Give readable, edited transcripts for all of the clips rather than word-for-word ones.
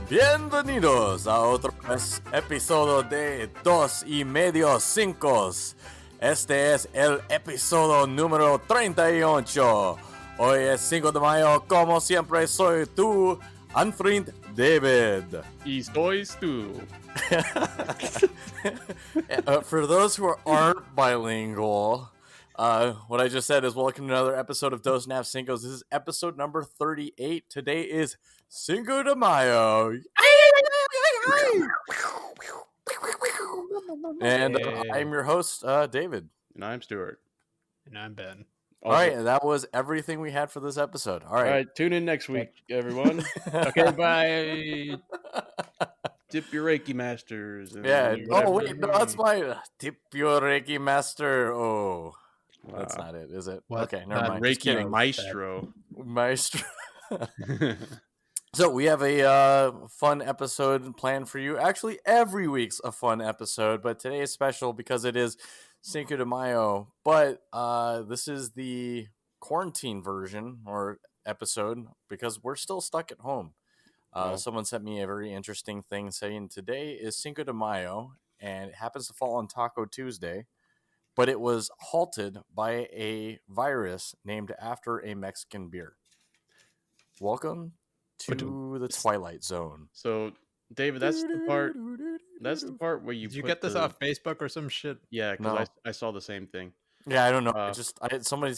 Bienvenidos a otro episodio de 2.5. Este es el episodio número 38. Hoy es 5 de mayo, como siempre soy tu Unfriend David. Y soy Stu. For those who aren't bilingual, what I just said is welcome to another episode of Dos Nav Cincos. This is episode number 38. Today is Cinco de Mayo. And I'm your host, David. And I'm Stuart. And I'm Ben. All right, and that was everything we had for this episode. All right, Tune in next week, everyone. Okay, bye. Tip your Reiki masters. And Yeah. whatever. Oh, wait, no, that's my tip your Reiki master. Oh, Wow. that's not it, is it? What? Okay, never mind. Just Reiki kidding. maestro. Maestro. So we have a fun episode planned for you. Actually, every week's a fun episode, but today is special because it is Cinco de Mayo. But this is the quarantine version or episode because we're still stuck at home. Someone sent me a very interesting thing saying today is Cinco de Mayo, and it happens to fall on Taco Tuesday, but it was halted by a virus named after a Mexican beer. Welcome to the Twilight Zone. So, David, that's the part. That's the part where you Did you put get this the- off Facebook or some shit? Yeah, because No. I saw the same thing. Yeah, I don't know. Somebody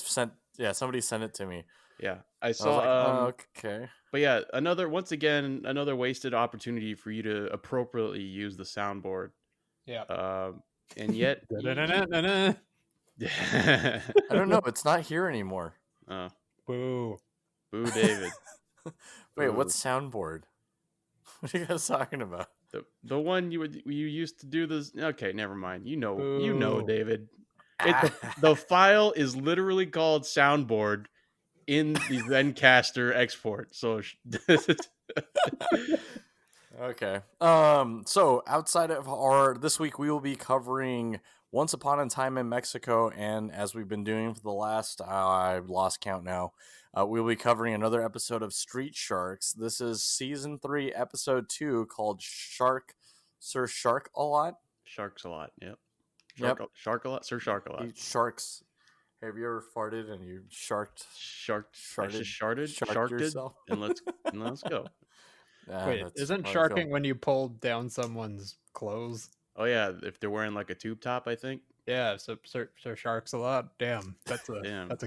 sent it to me. Yeah, I I was saw. like, oh, okay. But yeah, another wasted opportunity for you to appropriately use the soundboard. Yeah. And yet, Da-da-da-da-da-da. I don't know. It's not here anymore. Oh, Boo. boo, David. Wait, Boo. what's soundboard? What are you guys talking about? The one you used to do this. Okay, never mind. You know, Boo. David. The file is literally called soundboard in the Zencaster export. So Okay. So outside of this week, we will be covering Once Upon a Time in Mexico, and as we've been doing for the last, I've lost count now. We'll be covering another episode of Street Sharks. This is season 3, episode 2, called Sir Sharkalot. Sharks a lot. Yep. Yep. Shark a lot. Sir Shark a lot. Eat sharks. Have you ever farted and you sharked Sharked yourself? and let's go. Wait, That's isn't how I sharking feel. when you pull down someone's clothes? Oh yeah, if they're wearing like a tube top, I think. Yeah, so Sir Sharks a lot. Damn, that's a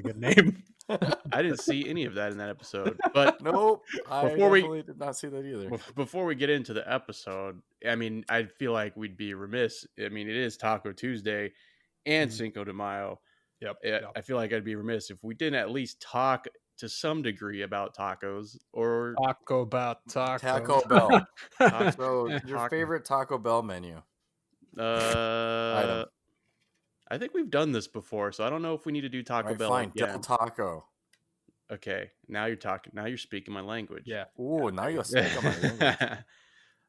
good Damn. name. I didn't see any of that in that episode. But Nope, I Before we- definitely did not see that either. before we get into the episode, I mean, I feel like we'd be remiss. I mean, it is Taco Tuesday and Mhm. Cinco de Mayo. Yep. I feel like I'd be remiss if we didn't at least talk to some degree about tacos or Taco about taco. Taco Bell. Taco- So, your Taco. favorite Taco Bell menu? I think we've done this before, so I don't know if we need to do Taco All right, Bell fine. again. Del Taco. Okay, now you're talking. Now you're speaking my language. Yeah. Ooh, now you're speaking my language.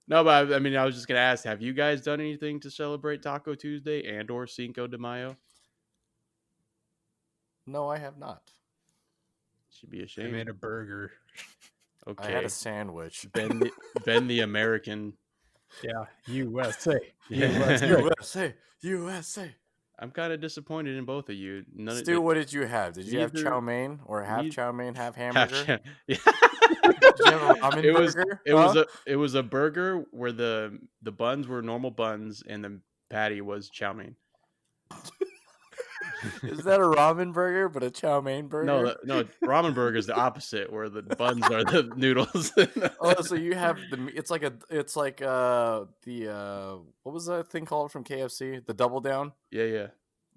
No, but I mean, I was just gonna ask: have you guys done anything to celebrate Taco Tuesday and/or Cinco de Mayo? No, I have not. Should be I ashamed. made a burger. Okay, I had a sandwich. Ben the American. Yeah. USA. USA, USA. I'm kind of disappointed in both of you. None Stu, what did you have? Did you have neither- chow mein or half neith- chow mein, half half hamburger? yeah. Did you have a ramen burger? It was a burger where the buns were normal buns and the patty was chow mein. Is that a ramen burger, but a chow mein burger? No, ramen burger is the opposite, where the buns are the noodles. Oh, so you have it's like the what was that thing called from KFC? The double down? yeah.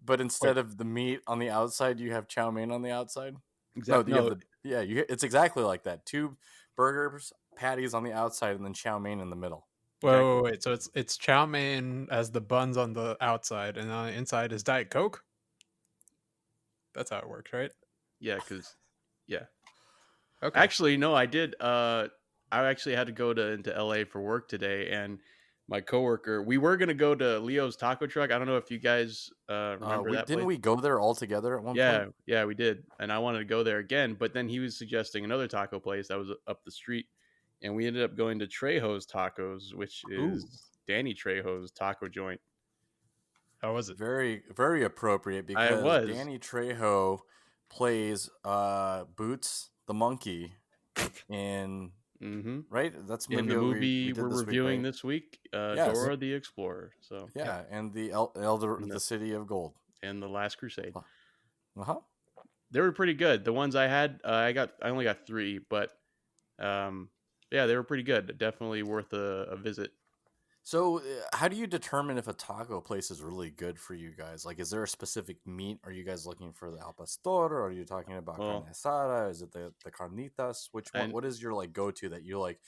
But instead of the meat on the outside, you have chow mein on the outside? Exactly. No, it's exactly like that. 2 burgers, patties on the outside, and then chow mein in the middle. Wait. So it's chow mein as the buns on the outside, and on the inside is Diet Coke? That's how it works, right? Yeah, because Okay. actually, no, I did. I actually had to go into LA for work today, and my coworker. We were gonna go to Leo's Taco Truck. I don't know if you guys remember that Didn't place. we go there all together at one Yeah, point? yeah, we did. And I wanted to go there again, but then he was suggesting another taco place that was up the street, and we ended up going to Trejo's Tacos, which Ooh. is Danny Trejo's taco joint. How was it? Very, very appropriate I because was. Danny Trejo plays Boots the monkey in Mm-hmm. right. That's In movie the we movie did we're this week, reviewing right? this week, Yes. Dora the Explorer. So Yeah, and the Elder, And the City of Gold. and the Last Crusade. Uh-huh. They were pretty good. The ones I had, I only got 3, but yeah, they were pretty good. Definitely worth a visit. So, how do you determine if a taco place is really good for you guys? Like, is there a specific meat? Are you guys looking for the al pastor, or are you talking about Well, carne asada? Is it the carnitas? Which one? and What is your like go to that you like?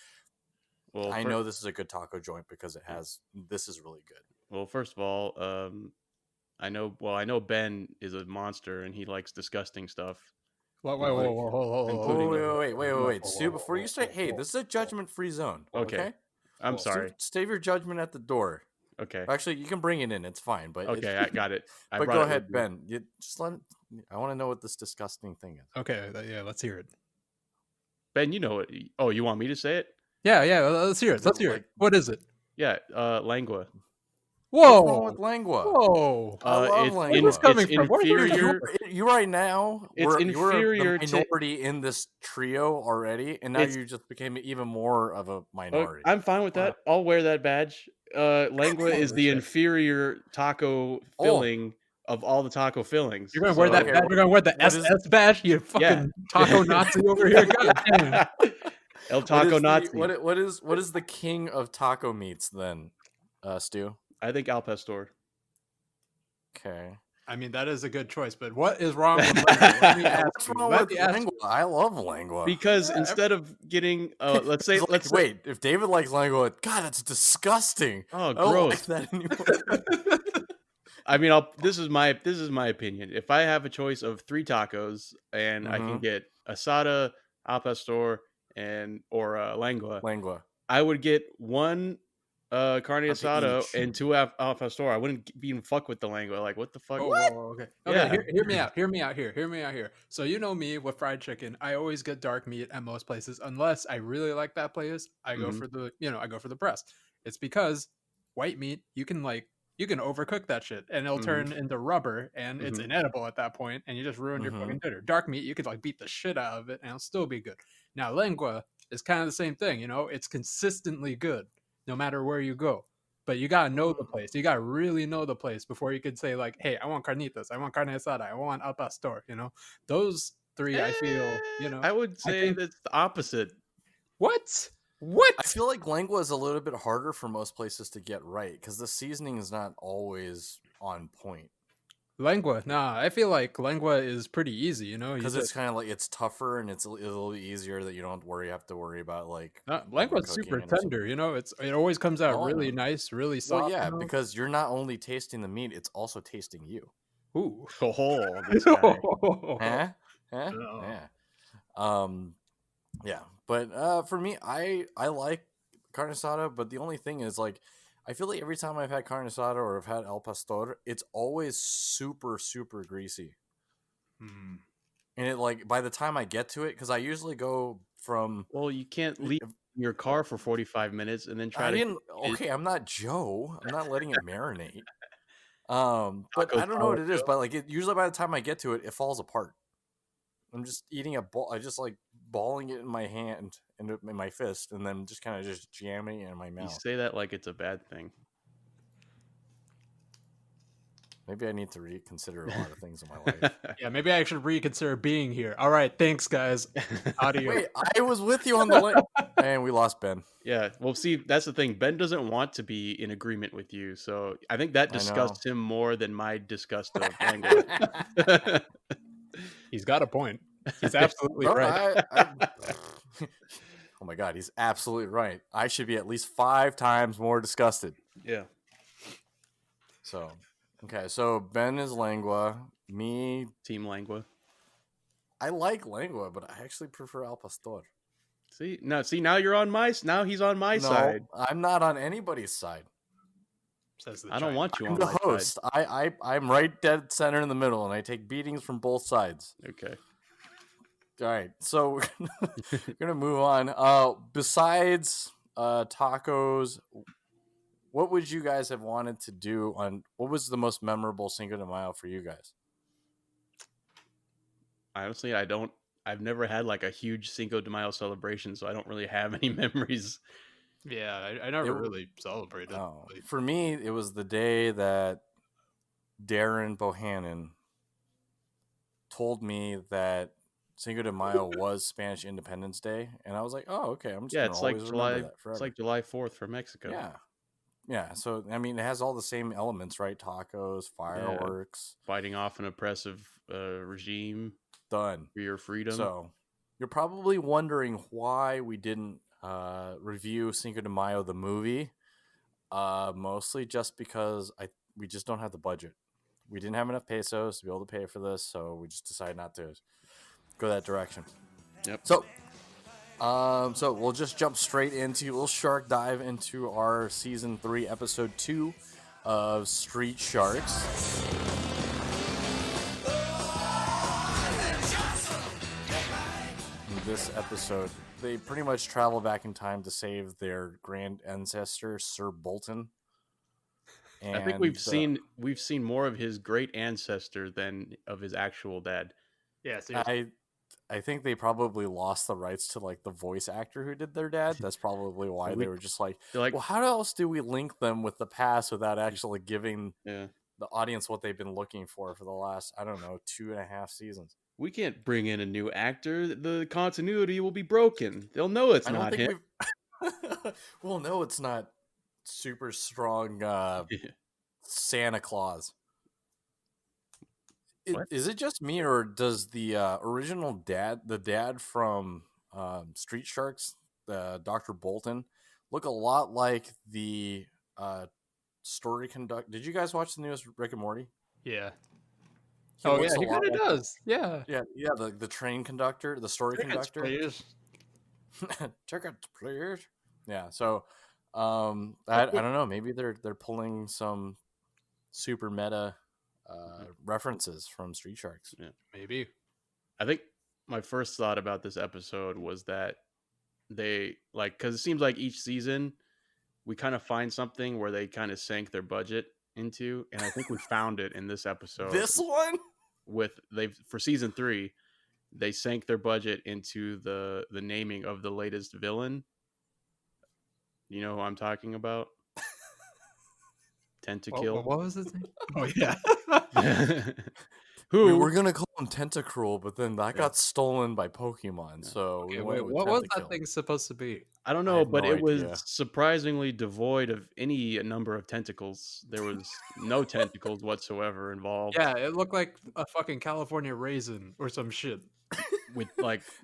well, I know this is a good taco joint because it has this is really good. well, first of all, I know Ben is a monster and he likes disgusting stuff. Whoa, You know, whoa, whoa, whoa, whoa, including- Wait. Stu, before you say, hey, this is a judgment-free zone. Okay. I'm Stu, sorry. Save your judgment at the door. Okay. Actually, you can bring it in. It's fine. But Okay, I got it. I but brought go it ahead, with me. Ben. You just let. I want to know what this disgusting thing is. Okay, yeah, let's hear it. Ben, you know it. Oh, you want me to say it? Yeah, let's hear it. Is Let's it hear like- it. What is it? Yeah, lengua. Whoa! What's wrong with lengua? Whoa! I love it's lengua. Where's this coming it's from? Where are you- inferior. You right now. It's You're inferior the to- minority in this trio already, and now It's- you just became even more of a minority. I'm fine with that. I'll wear that badge. Lengua is the shit. inferior taco filling of all the taco fillings. You're gonna wear that okay, badge? You're gonna wear the what is- SS badge? You fucking taco Nazi over here! God damn. El What Taco is Nazi. what is the king of taco meats then, Stu? I think Al Pastor. Okay. I mean, that is a good choice, but what is wrong with lengua? Let me ask What's you. wrong Let with me ask lengua? I love lengua. Because instead of getting, let's say, wait. If David likes lengua, God, that's disgusting. Oh, I don't gross. like that anymore. I mean, this is my opinion. If I have a choice of 3 tacos and I can Mhm. get asada, al pastor, or lengua, I would get 1 carne Of asada each. and 2 al pastor. I wouldn't even fuck with the lengua. Like, what the fuck? whoa, okay. Yeah. Hear me out. Hear me out here. So you know me with fried chicken. I always get dark meat at most places, unless I really like that place. I go Mhm. for I go for the breast. It's because white meat, you can overcook that shit, and it'll Mhm. turn into rubber, and it's Mhm. inedible at that point, and you just ruined your Mhm. fucking dinner. Dark meat, you could like beat the shit out of it, and it'll still be good. Now lengua is kind of the same thing. It's consistently good no matter where you go. But you gotta know the place. You gotta really know the place before you could say like, "Hey, I want carnitas. I want carne asada. I want al pastor." Those 3, I feel. I would say think- that's the opposite. What? I feel like lengua is a little bit harder for most places to get right because the seasoning is not always on point. Lengua? Nah, I feel like lengua is pretty easy. Because it's kind of like it's tougher and it's a little bit easier that you don't have to worry about like lengua's super overcooking it or tender. It always comes out Oh, I really know. nice, really soft. Well, yeah, because you're not only tasting the meat; it's also tasting you. Ooh. Oh, this guy. Huh? Oh. Yeah. Yeah. But for me, I like carne asada, but the only thing is like I feel like every time I've had carne asada or I've had al pastor, it's always super super greasy. Hmm. And it like by the time I get to it, because I usually go from Well, you can't leave your car for 45 minutes and then try to. Okay, I'm not Joe. I'm not letting it marinate. But Taco I don't know what Bell, it is, Joe. but like usually by the time I get to it, it falls apart. I'm just eating a ball. I just like balling it in my hand and in my fist, and then just kind of just jamming it in my You mouth. say that like it's a bad thing. Maybe I need to reconsider a lot of things in my life. Yeah, maybe I should reconsider being here. All right, thanks, guys. Audio. Wait, I was with you on the link, and we lost Ben. Yeah, well, see, that's the thing. Ben doesn't want to be in agreement with you, so I think that I know. disgusts him more than my disgust of lengua. He's got a point. He's absolutely No, right. Oh my god, he's absolutely right. I should be at least 5 times more disgusted. Yeah. So, okay, so Ben is lengua. Me, Team lengua. I like lengua, but I actually prefer al pastor. See, now you're on now he's on my side. I'm not on anybody's side. Says the I don't giant. want you I'm on the my side. host. I'm right dead center in the middle, and I take beatings from both sides. Okay. All right, so we're gonna move on. Besides tacos, what would you guys have wanted to do on? What was the most memorable Cinco de Mayo for you guys? Honestly, I've never had like a huge Cinco de Mayo celebration, so I don't really have any memories. Yeah, I never really celebrated. For me, it was the day that Darren Bohannon told me that Cinco de Mayo was Spanish Independence Day, and I was like, "Oh, okay. I'm just gonna always remember that forever." It's like July 4th for Mexico. Yeah. So I mean, it has all the same elements, right? Tacos, fireworks, fighting off an oppressive regime. Done for your freedom. So you're probably wondering why we didn't review Cinco de Mayo the movie. Mostly just because we just don't have the budget. We didn't have enough pesos to be able to pay for this, so we just decided not to go that direction. Yep. So we'll just jump straight into we'll shark dive into our season 3, episode 2 of Street Sharks. In this episode, they pretty much travel back in time to save their grand ancestor, Sir Bolton. And I think we've seen more of his great ancestor than of his actual dad. Yeah, I think they probably lost the rights to like the voice actor who did their dad. That's probably why they were just like, well, how else do we link them with the past without actually giving the audience what they've been looking for the last, I don't know, 2.5 seasons? We can't bring in a new actor. The continuity will be broken. They'll know it's not him. We'll know it's not super strong Santa Claus. Is it just me, or does the original dad from Street Sharks, Dr. Bolton, look a lot like the story conductor? Did you guys watch the newest Rick and Morty? Yeah. He kind of does. Yeah. The train conductor, the story conductor. Please. Tickets, please. Yeah. So, I don't know. Maybe they're pulling some super meta references from Street Sharks. Yeah, maybe. I think my first thought about this episode was that they because it seems like each season we kind of find something where they kind of sank their budget into, and I think we found it in this episode. This one for season 3, they sank their budget into the naming of the latest villain. You know who I'm talking about? Tentakill. What was his name? Oh yeah. We were gonna call him Tentacruel, but then that got stolen by Pokemon. So what was that thing supposed to be? I don't know, but it was surprisingly devoid of any number of tentacles. There was no tentacles whatsoever involved. Yeah, it looked like a fucking California raisin or some shit. With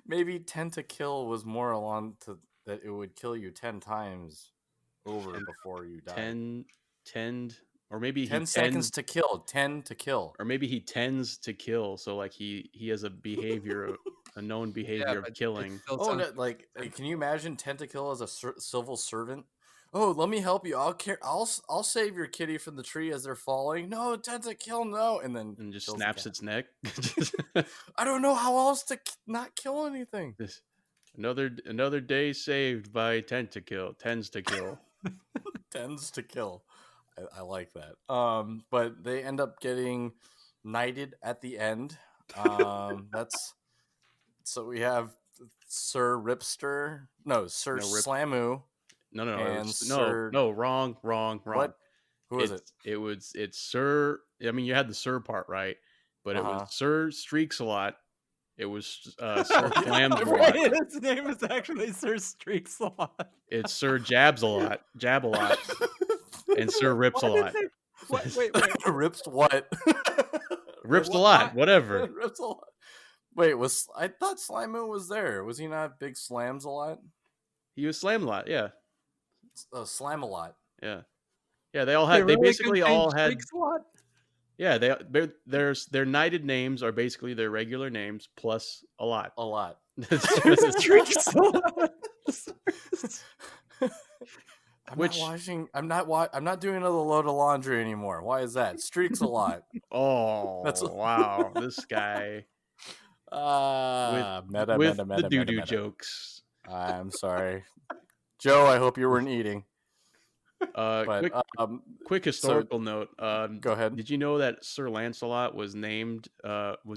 maybe Tentakill was more along to that it would kill you 10 times over before you die. 10 or maybe 10 seconds to kill, 10 to kill, or maybe he tends to kill. So he has a behavior, a known behavior of killing. Oh, no, can you imagine Tentakill as a civil servant? Oh, let me help you. I'll save your kitty from the tree as they're falling. No, Tentakill, no, and then just snaps its neck. I don't know how else to not kill anything. Another day saved by Tentakill. Tends to kill. Tends to kill. I like that. But they end up getting knighted at the end. So we have Sir Ripster. No, Sir Slamu. No, wrong. What? Who is it? It's Sir. I mean, you had the Sir part right, but it was Sir Streaks-a-Lot. It was Sir Slams-a-Lot. His name is actually Sir Streaks-a-Lot. It's Sir Jab-a-Lot, and Sir Rips-a-Lot. Wait. Rips what? Rips-a-Lot, whatever. Rips-a-Lot. Wait, I thought Slimu was there. Was he not Big Slams-a-Lot? He was Slam-a-Lot, yeah. Slam-a-Lot. Yeah. Yeah, they basically all had. Yeah, their knighted names are basically their regular names plus a lot. A lot. I'm Which- not washing. I'm not doing another load of laundry anymore. Why is that? Streaks a lot. Oh, That's- wow. This guy Meta, with meta, the meta, doo-doo meta. jokes. I'm sorry, Joe. I hope you weren't eating. But Quick historical note. go ahead. Did you know that Sir Lancelot was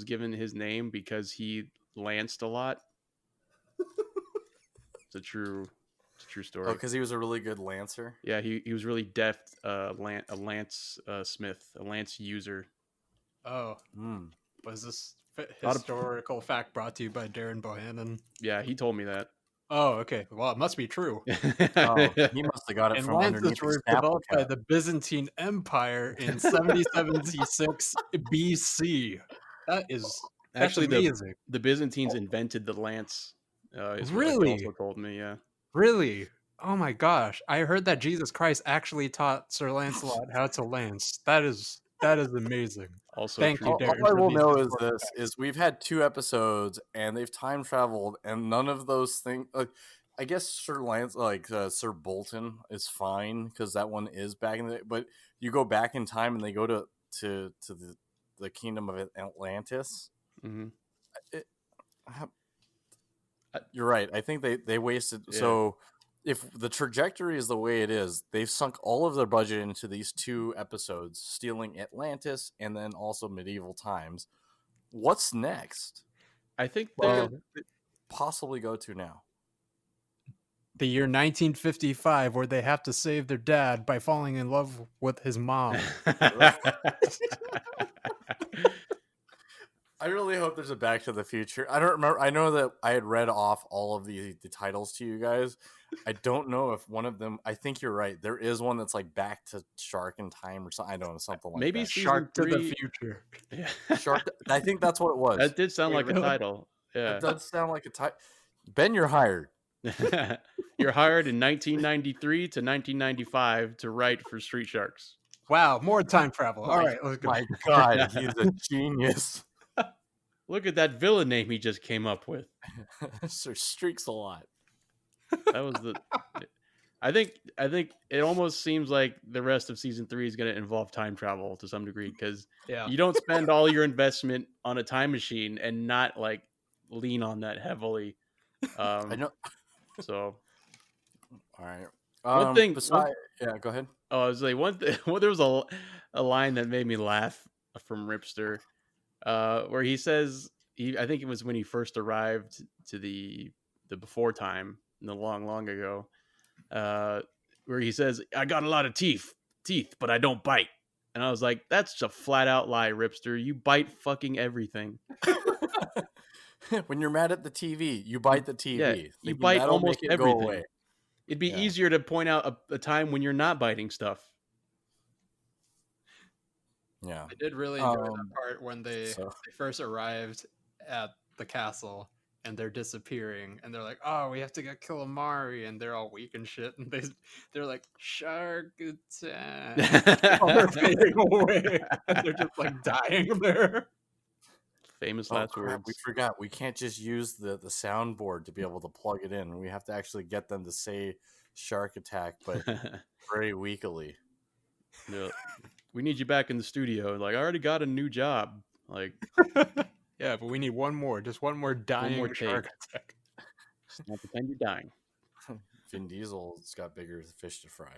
given his name because he lanced a lot? It's a true story. Oh, because he was a really good lancer. Yeah, he was really deft. A lance smith, a lance user. Oh, Mm. was this historical fact brought to you by Darren Bohannon? Yeah, he told me that. Oh, okay. Well, it must be true. Oh, he must have got it And from underneath lances his were snapple developed by cap. the Byzantine Empire in 776 BC. That is Actually, amazing. the Byzantines invented the lance. Is what Really? he also told me. Yeah. Really? Oh my gosh! I heard that Jesus Christ actually taught Sir Lancelot how to lance. That is amazing. Also Thank true. you, All Darren. I for will these know is historical this: facts. is we've had 2 episodes and they've time traveled, and none of those things. I guess Sir Lance, Sir Bolton, is fine because that one is back in the. But you go back in time and they go to the kingdom of Atlantis. Mhm. You're right. I think they wasted. Yeah. So if the trajectory is the way it is, they've sunk all of their budget into these 2 episodes, stealing Atlantis and then also medieval times. What's next? I think Well, They possibly go to now. the year 1955, where they have to save their dad by falling in love with his mom. I really hope there's a Back to the Future. I don't remember. I know that I had read off all of the titles to you guys. I don't know if one of them. I think you're right. There is one that's like Back to Shark in Time or something. I don't know, something like Maybe that. season Shark to the 3. future. Yeah. Shark. I think that's what it was. That did sound Wait, like a really? title. Yeah. It does sound like a title. Ben, you're hired. You're hired in 1993 to 1995 to write for Street Sharks. Wow, more time travel. All right, let's go. My God, he's a genius. Look at that villain name he just came up with. Sir Streaks a lot. That was the. I think it almost seems like the rest of season 3 is going to involve time travel to some degree because Yeah. you don't spend all your investment on a time machine and not like lean on that heavily. I know. So All right. One thing- yeah, go ahead. I was like one thing. Well, there was a line that made me laugh from Ripster, where he says I think it was when he first arrived to the before time, the long ago, where he says, "I got a lot of teeth, but I don't bite." And I was like, "That's a flat out lie, Ripster. You bite fucking everything. When you're mad at the TV, you bite the TV. Yeah, you thinking bite that'll almost make it go everything. away. It'd be Yeah. easier to point out a time when you're not biting stuff." Yeah. I did really enjoy Um, that part when they first arrived at the castle and they're disappearing and they're like, "Oh, we have to get Calamari," and they're all weak and shit, and they're like, "Shark attack!" While they're fading away, and they're just like dying there. Famous Oh, last crap, words. we forgot. We can't just use the soundboard to be able to plug it in. We have to actually get them to say shark attack, but very weakly. Yeah. We need you back in the studio. Like, I already got a new job. Like, Yeah, but we need one more, just one more dying more shark take. attack. just not pretend you're dying. Vin Diesel's got bigger fish to fry.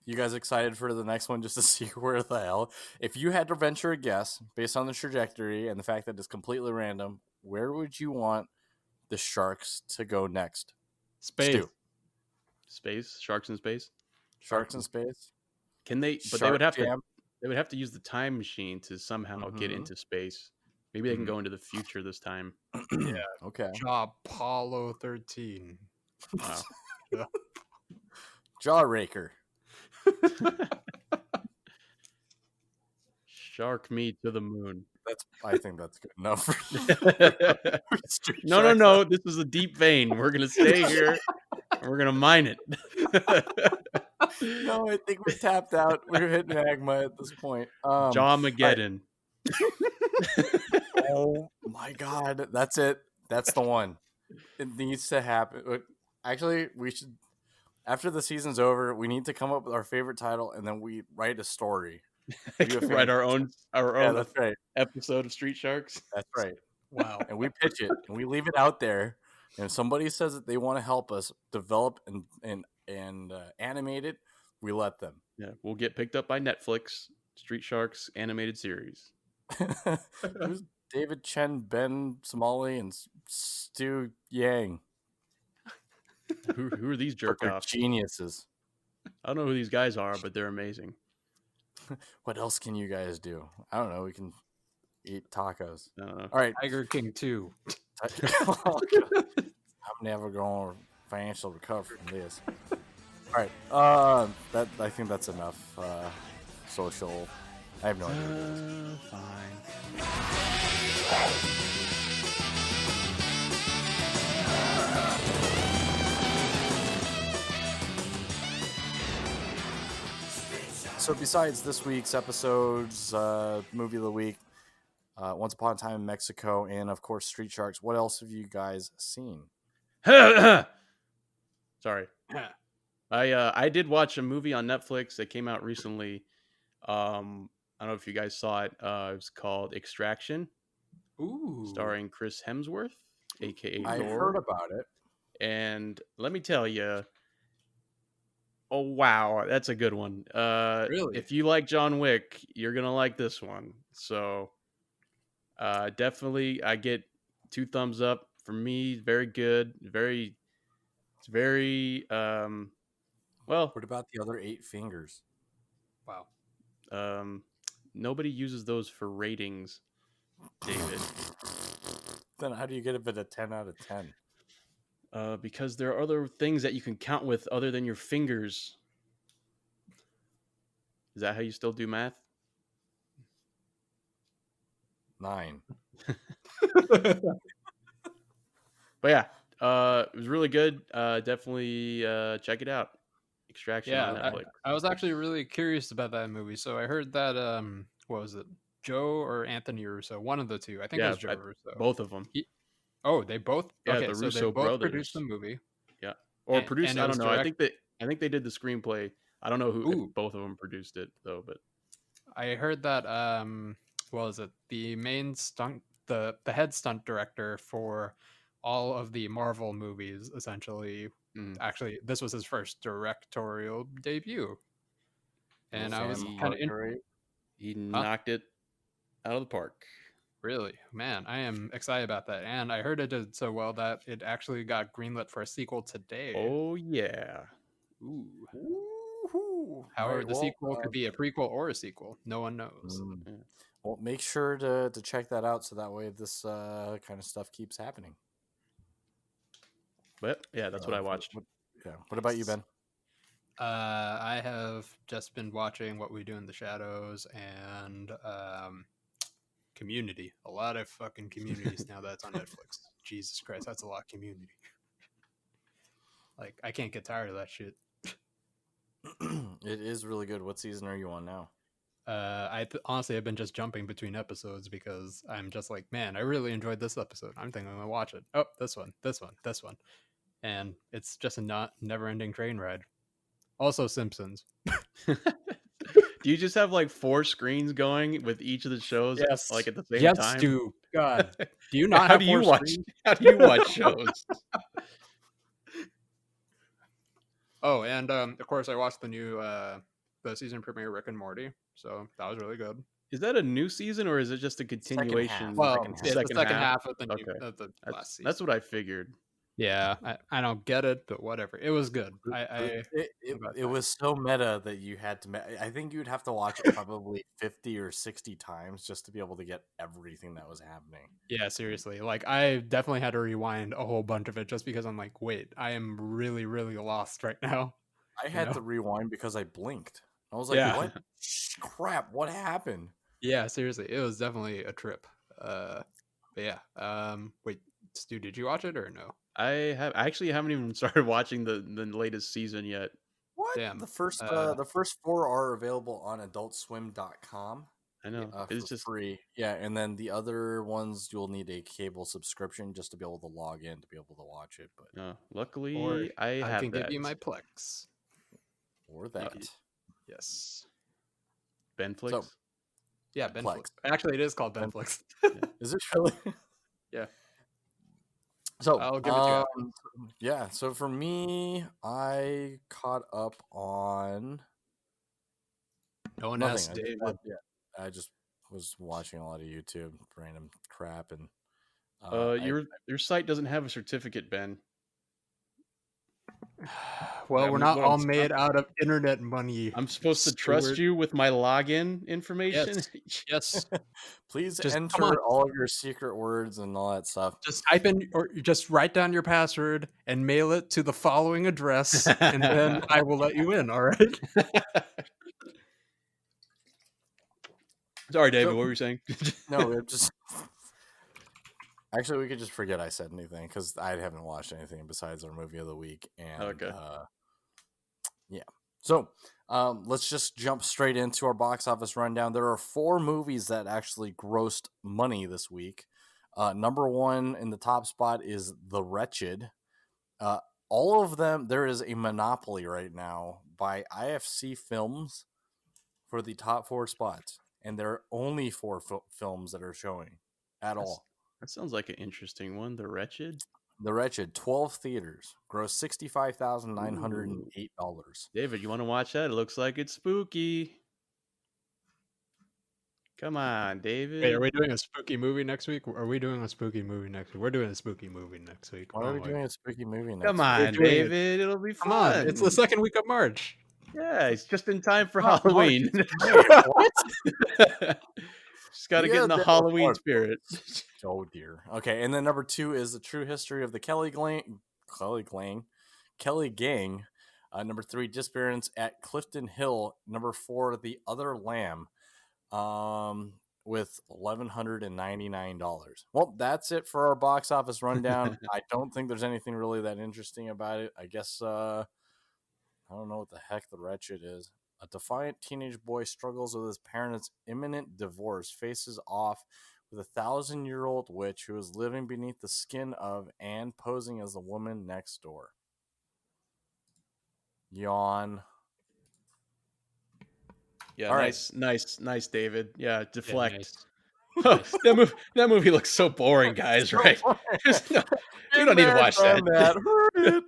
You guys excited for the next one just to see where the hell? If you had to venture a guess based on the trajectory and the fact that it's completely random, where would you want the sharks to go next? Space. Stu. Space, sharks in space. Sharks in space? Can they? But they Shark would have Jam? to. They would have to use the time machine to somehow get Mhm. into space. Maybe they can go into the future this time. Yeah. Okay. Apollo 13. Wow. Jaw raker. Shark me to the moon. I think that's good enough. No. This is a deep vein. We're gonna stay here. And we're gonna mine it. No, I think we're tapped out. We're hitting magma at this point. Jawmageddon. Oh my God, that's it. That's the one. It needs to happen. Actually, we should. After the season's over, we need to come up with our favorite title, and then we write a story. We do a fan Write our fiction. own That's right. episode of Street Sharks. That's right. Wow. And we pitch it, and we leave it out there. And if somebody says that they want to help us develop and animate it, we let them. Yeah, we'll get picked up by Netflix. Street Sharks animated series. Who's David Chen, Ben Somali, and Stu Yang? Who are these jerk They're offs? geniuses. I don't know who these guys are, but they're amazing. What else can you guys do? I don't know. We can eat tacos. I don't know. All right. Tiger King 2. I'm never going to financial recover from this. All right. I think that's enough. Social. I have no idea. Fine. So besides this week's episodes, movie of the week, Once Upon a Time in Mexico, and of course Street Sharks, what else have you guys seen? Sorry. I did watch a movie on Netflix that came out recently. I don't know if you guys saw it. It was called Extraction, Ooh. starring Chris Hemsworth, aka I Thor. heard about it. And let me tell you, oh wow, that's a good one. Really? If you like John Wick, you're gonna like this one. So, definitely, I get 2 thumbs up from me. Very good. It's very well. What about the other 8 fingers? Wow. Nobody uses those for ratings, David. Then how do you get it a 10 out of 10? Because there are other things that you can count with other than your fingers. Is that how you still do math? 9. But yeah, it was really good. Definitely check it out. Extraction on Yeah, Netflix. I was actually really curious about that movie. So I heard that what was it, Joe or Anthony Russo? One of the two. I think it was Joe Russo. Both of them. Oh, they both. Yeah, okay, the so Russo they both brothers produced the movie. Yeah, or And- produced. and it I was don't know. I think they did the screenplay. I don't know who Ooh. if both of them produced it though. But I heard that what was it? The main stunt, the head stunt director for all of the Marvel movies, essentially. Actually, this was his first directorial debut, and I was kind of he knocked it out of the park. Really, man, I am excited about that, and I heard it did so well that it actually got greenlit for a sequel today. Oh yeah. Ooh. Woo-hoo. However, Right, the sequel could be a prequel or a sequel. No one knows. Well, make sure to check that out so that way this kind of stuff keeps happening. But yeah, that's what I watched. What about you, Ben? I have just been watching What We Do in the Shadows and Community. A lot of fucking communities now that's on Netflix. Jesus Christ, that's a lot of Community. Like, I can't get tired of that shit. It is really good. What season are you on now? Honestly, I've been just jumping between episodes because I'm just like, man, I really enjoyed this episode. I'm thinking I'm gonna watch it. Oh, this one, and it's just a never-ending train ride. Also, Simpsons. Do you just have like 4 screens going with each of the shows? Yes. Like at the same Yes, time? Stu. God, do you not How have do you 4 watch? screens? How do you watch shows? Oh, and of course, I watched the new the season premiere Rick and Morty, so that was really good. Is that a new season or is it just a continuation? Well, Second half. it's the second half of the Okay. last season. That's what I figured. Yeah, I don't get it, but whatever. It was good. It was so meta that you had to. I think you'd have to watch it probably 50 or 60 times just to be able to get everything that was happening. Yeah, seriously. Like, I definitely had to rewind a whole bunch of it just because I'm like, wait, I am really, really lost right now. I had to rewind because I blinked. I was like, Yeah. what? Crap, what happened? Yeah, seriously. It was definitely a trip. But yeah. Wait, Stu, did you watch it or no? I actually haven't even started watching the latest season yet. What? Damn. The first 4 are available on adultswim.com. I know. for It's just free. Yeah, and then the other ones you'll need a cable subscription just to be able to log in to be able to watch it. But Or luckily I I have can give that. you my Plex. or that Yes. Benflix. So Yeah, Benflix. Plex. Actually, it is called Benflix. Is it really? Yeah. So I'll give it to you. yeah. So for me, I caught up on No one nothing. asked David. I just was watching a lot of YouTube, random crap, and Your site doesn't have a certificate, Ben. Well, I we're mean, not what, all made out of internet money. I'm supposed to trust Stuart. you with my login information? Yes. please Just come on. enter all of your secret words and all that stuff. Just type in or just write down your password and mail it to the following address, and then I will let you in. All right. Sorry, David. So- what were you saying? No, it just actually we could just forget I said anything because I haven't watched anything besides our movie of the week. And Okay. yeah. So let's just jump straight into our box office rundown. There are 4 movies that actually grossed money this week. Number 1 in the top spot is The Wretched. All of them, there is a monopoly right now by IFC Films for the top 4 spots. And there are only 4 films that are showing at all. That sounds like an interesting one. The Wretched. The Wretched, 12 theaters, grossed $65,908. David, you want to watch that? It looks like it's spooky. Come on, David. Wait, are we doing a spooky movie next week? Are we doing a spooky movie next week? We're doing a spooky movie next week. Why are we doing a spooky movie next Come week? on, doing it. David. It'll be Come fun. on, it's the second week of March. Yeah, it's just in time for March Halloween. is great. What? Just got to get Yeah, in the that was Halloween hard. spirit. Oh dear. Okay, and then number 2 is The True History of the Kelly Gang. Number 3, Disappearance at Clifton Hill. Number 4, The Other Lamb. With $1,199. Well, that's it for our box office rundown. I don't think there's anything really that interesting about it. I guess I don't know what the heck The Wretched is. A defiant teenage boy struggles with his parents' imminent divorce, faces off with a 1,000-year-old witch who is living beneath the skin of and posing as the woman next door. Yawn. Yeah, All right. nice, David. Yeah, deflect. Yeah, nice. That movie looks so boring, guys. Right? We don't need to watch that.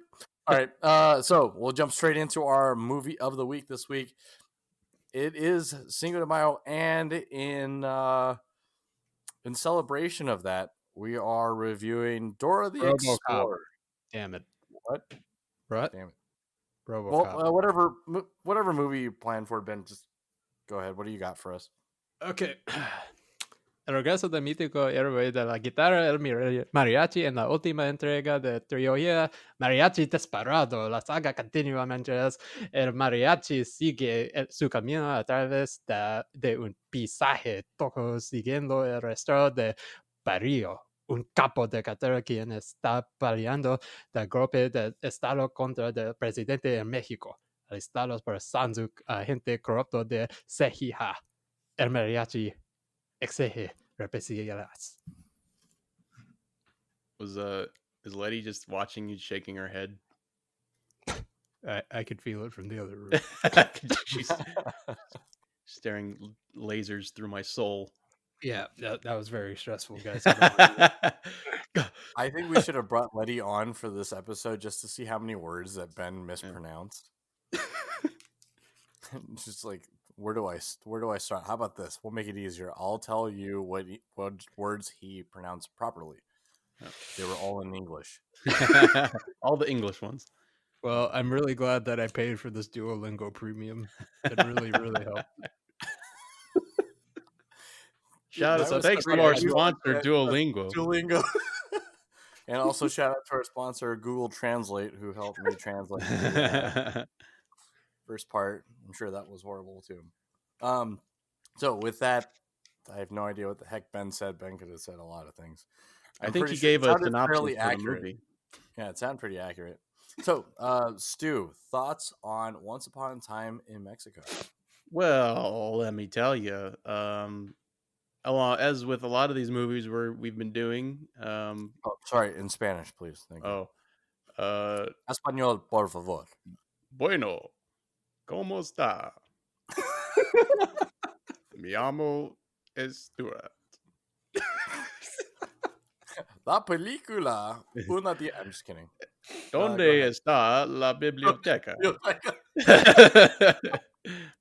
All right, so we'll jump straight into our movie of the week this week. It is Cinco de Mayo, and in celebration of that, we are reviewing Dora the RoboCop. Explorer. Damn it. What? Damn it. RoboCop. RoboCop. Whatever movie you plan for, Ben, just go ahead. What do you got for us? Okay. El regreso del mítico héroe de la guitarra, el mariachi, en la última entrega de trilogía Mariachi Desperado. La saga continúa mientras el mariachi sigue su camino a través de un paisaje, todos siguiendo el resto de Barrio, un capo de cartera quien está peleando del golpe de Estado contra el presidente de México, arrestados por Sanzuk, agente corrupto de CGI. El mariachi exige represalias. Is Letty just watching you shaking her head? I could feel it from the other room. She's staring lasers through my soul. Yeah, that was very stressful, guys. I think we should have brought Letty on for this episode just to see how many words that Ben mispronounced. Just like, where do I start? How about this? We'll make it easier. I'll tell you what words he pronounced properly. They were all in English. All the English ones. Well, I'm really glad that I paid for this Duolingo premium. It really, really helped. Thanks to our sponsor, Duolingo. And also shout out to our sponsor, Google Translate, who helped me translate first part. I'm sure that was horrible too. So with that, I have no idea what the heck Ben said. Ben could have said a lot of things. I think he gave a synopsis for the accurate. movie. Yeah, it sounded pretty accurate. So, Stu, thoughts on Once Upon a Time in Mexico? Well, let me tell you. As with a lot of these movies we've been doing, Oh, sorry, in Spanish, please. Thank you. oh, uh, Español, por favor. bueno, ¿cómo está? Mi amo es Stuart. La película. I'm just kidding. Go ¿Dónde ahead. está la biblioteca?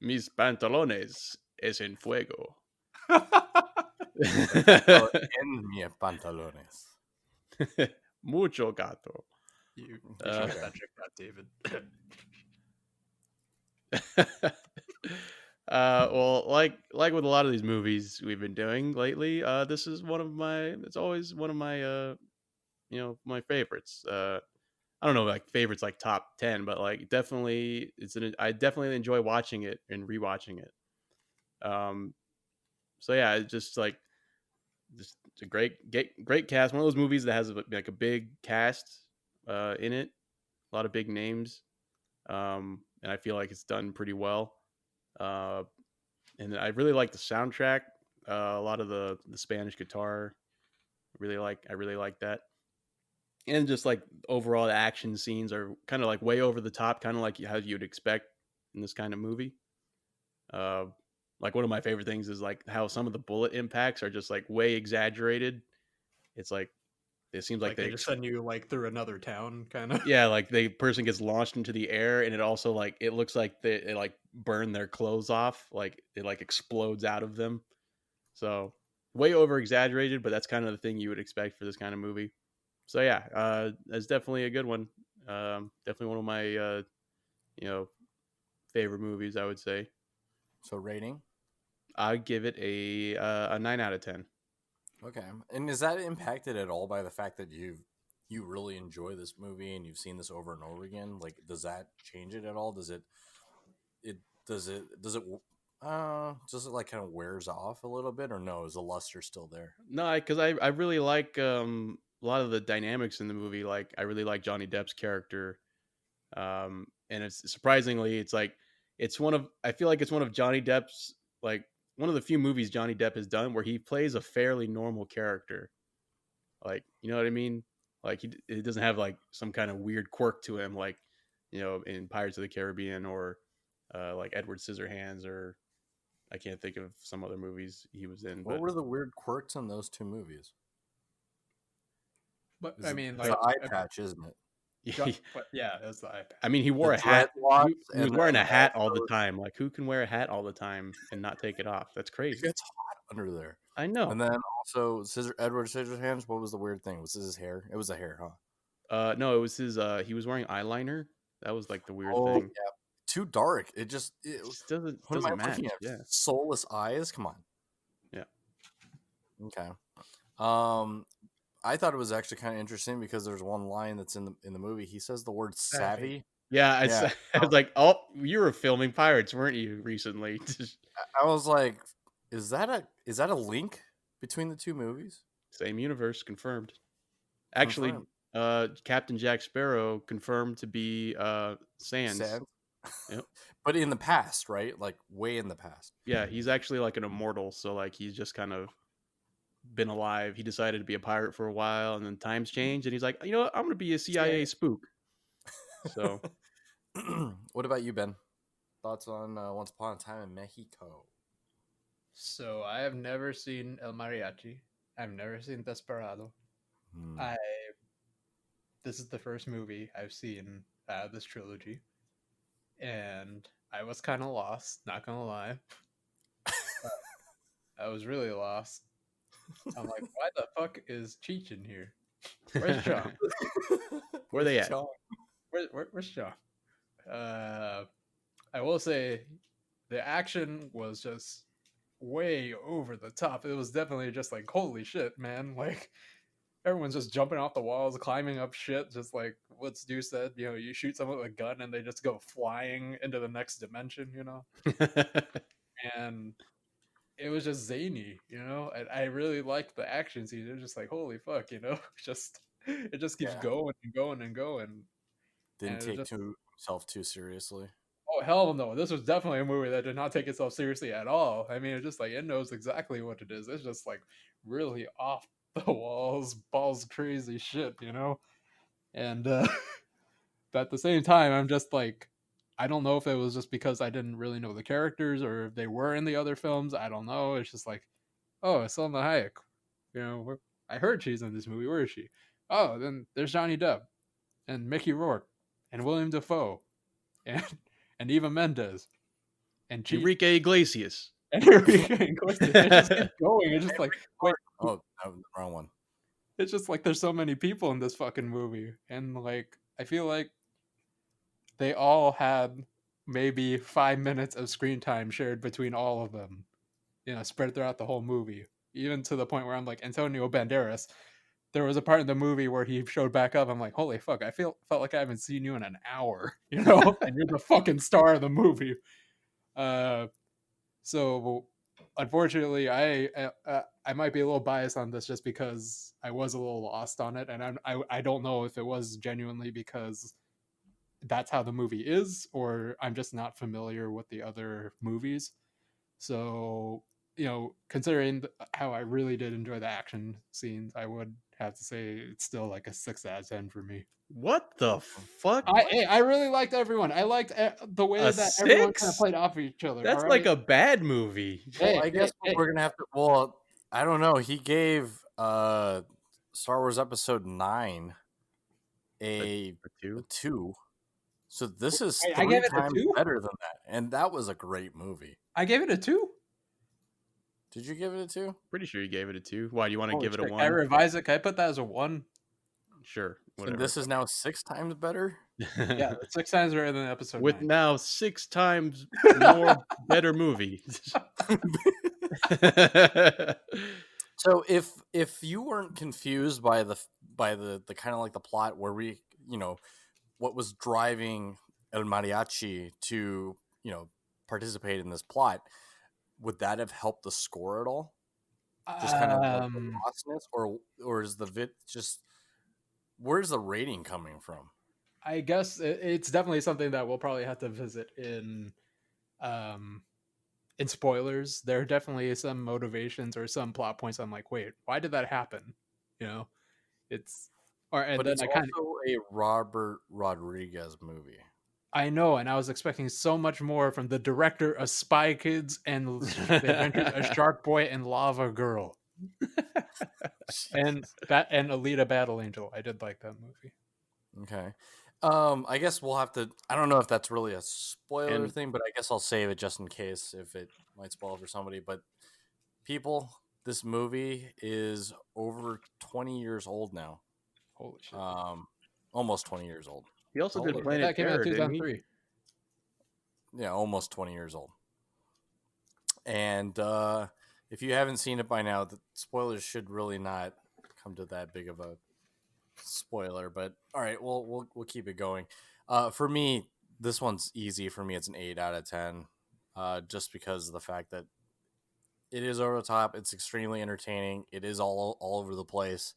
Mis pantalones es en fuego. En mis pantalones. Mucho gato. You should get that checked out, David. Well, like with a lot of these movies we've been doing lately, this is it's always one of my my favorites. I don't know, like favorites like top 10, but like definitely I definitely enjoy watching it and rewatching it. So yeah, it's just like it's a great cast. One of those movies that has like a big cast in it, a lot of big names, and I feel like it's done pretty well. Uh, and I really like the soundtrack. A lot of the Spanish guitar, I really like that. And just like overall the action scenes are kind of like way over the top, kind of like how you'd expect in this kind of movie. Uh, like one of my favorite things is like how some of the bullet impacts are just like way exaggerated. It's like it seems like Like they just send you like through another town, kind of. yeah, like the person gets launched into the air, and it also like it looks like it like burn their clothes off, like it like explodes out of them. So way over exaggerated, but that's kind of the thing you would expect for this kind of movie. So yeah, that's definitely a good one. Definitely one of my you know favorite movies, I would say. So rating? I'd give it a 9 out of 10. Okay. And is that impacted at all by the fact that you really enjoy this movie and you've seen this over and over again? Like, does that change it at all? Does it like kind of wears off a little bit, or no? Is the luster still there? No, because I really like a lot of the dynamics in the movie. Like I really like Johnny Depp's character, and it's surprisingly it's like I feel like it's one of Johnny Depp's like one of the few movies Johnny Depp has done where he plays a fairly normal character. Like you know what I mean? Like he doesn't have like some kind of weird quirk to him, like in Pirates of the Caribbean or like Edward Scissorhands, or I can't think of some other movies he was in, What but were the weird quirks in those two movies? But Is I it mean, it's like, the eye patch, isn't it? but yeah, that's the iPad. I mean, he wore The a hat. dreadlocks, He was and wearing then a hat all the also time. Like, who can wear a hat all the time and not take it off? That's it crazy. gets hot under there. I know. And then also Edward Scissorhands. What was the weird thing? Was this his hair? It was the hair, huh? No, it was his. He was wearing eyeliner. That was like the weird Oh thing. yeah, too dark. It just doesn't what am I match. looking at? Yeah, Soulless eyes. Come on. yeah. Okay. Um, I thought it was actually kind of interesting because there's one line that's in the movie. He says the word savvy. Yeah, Yeah, I was like, oh, you were filming Pirates, weren't you, recently? I was like, is that a link between the two movies? Same universe, confirmed. Actually, Confirmed. Captain Jack Sparrow confirmed to be Sans. Sans. Yep. But in the past, right? Like way in the past. Yeah, he's actually like an immortal, so like he's just kind of been alive. He decided to be a pirate for a while, and then times changed, and he's like, you know what, I'm gonna be a CIA spook. So, what about you, Ben? Thoughts on Once Upon a Time in Mexico? So I have never seen El Mariachi. I've never seen Desperado. This is the first movie I've seen out of this trilogy, and I was kind of lost. Not gonna lie, I was really lost. I'm like, why the fuck is Cheech in here? Where's John? where they at? Where's John? I will say, the action was just way over the top. It was definitely just like, holy shit, man! Like everyone's just jumping off the walls, climbing up shit, just like what Stu said. You shoot someone with a gun and they just go flying into the next dimension. And it was just zany. And I really liked the action scenes. It was just like, holy fuck, just it just keeps going and going and going. Didn't And take himself too seriously. Oh hell no! This was definitely a movie that did not take itself seriously at all. I mean, it's just like it knows exactly what it is. It's just like really off the walls, balls crazy shit, you know. And but at the same time, I'm just like, I don't know if it was just because I didn't really know the characters or if they were in the other films. I don't know. It's just like, oh, it's Selma Hayek. You know, I heard she's in this movie. Where is she? Oh, then there's Johnny Depp and Mickey Rourke and William Dafoe and and Eva Mendes and Cheat Enrique Iglesias. and Enrique Iglesias. It just keeps going. It's just like wait, Oh, no, the wrong one. it's just like there's so many people in this fucking movie, and like I feel like they all had maybe 5 minutes of screen time shared between all of them, you know, spread throughout the whole movie. Even to the point where I'm like, Antonio Banderas, there was a part in the movie where he showed back up. I'm like, holy fuck, felt like I haven't seen you in an hour, you know, and you're the fucking star of the movie. So unfortunately, I might be a little biased on this just because I was a little lost on it, and I don't know if it was genuinely because that's how the movie is, or I'm just not familiar with the other movies. So, you know, considering how I really did enjoy the action scenes, I would have to say it's still like a 6 out of 10 for me. What the fuck? I really liked everyone. I liked the way A that everyone kind of 6? played off of each other. That's All like right. a bad movie. Well, Hey, I guess hey. we're gonna have to. Well, I don't know. He gave Star Wars Episode 9 a A 2? 2. So this is I 3 gave it a times 2. better than that, and that was a great movie. I gave it a 2. Did you give it a 2? Pretty sure you gave it a 2. Why do you want to Holy give it a shit, can I 1? revise it? Can I put that as a 1? Sure, And whatever. this is now 6 times better. Yeah, that's 6 times better than episode With 9. now 6 times more better movie. So if you weren't confused by the kind of like the plot where we, you know, what was driving El Mariachi to, you know, participate in this plot, would that have helped the score at all? Just kind of like the lostness, or is the just where's the rating coming from? I guess it's definitely something that we'll probably have to visit in spoilers. There are definitely some motivations or some plot points. I'm like, wait, why did that happen? You know, it's and But then it's I kind of also a Robert Rodriguez movie. I know, and I was expecting so much more from the director of Spy Kids and The Adventures of Shark Boy and Lava Girl, and Alita Battle Angel. I did like that movie. Okay. I guess we'll have to. I don't know if that's really a spoiler And thing, but I guess I'll save it just in case if it might spoil for somebody. But people, this movie is over 20 years old now. Holy shit! Almost 20 years old. he also How did old are Planet That came out Terror, in didn't he? 2003. Yeah, almost 20 years old. And if you haven't seen it by now, the spoilers should really not come to that big of a spoiler. But all right, we'll keep it going. For me, this one's easy. For me, it's an 8 out of 10, just because of the fact that it is over the top. It's extremely entertaining. It is all over the place,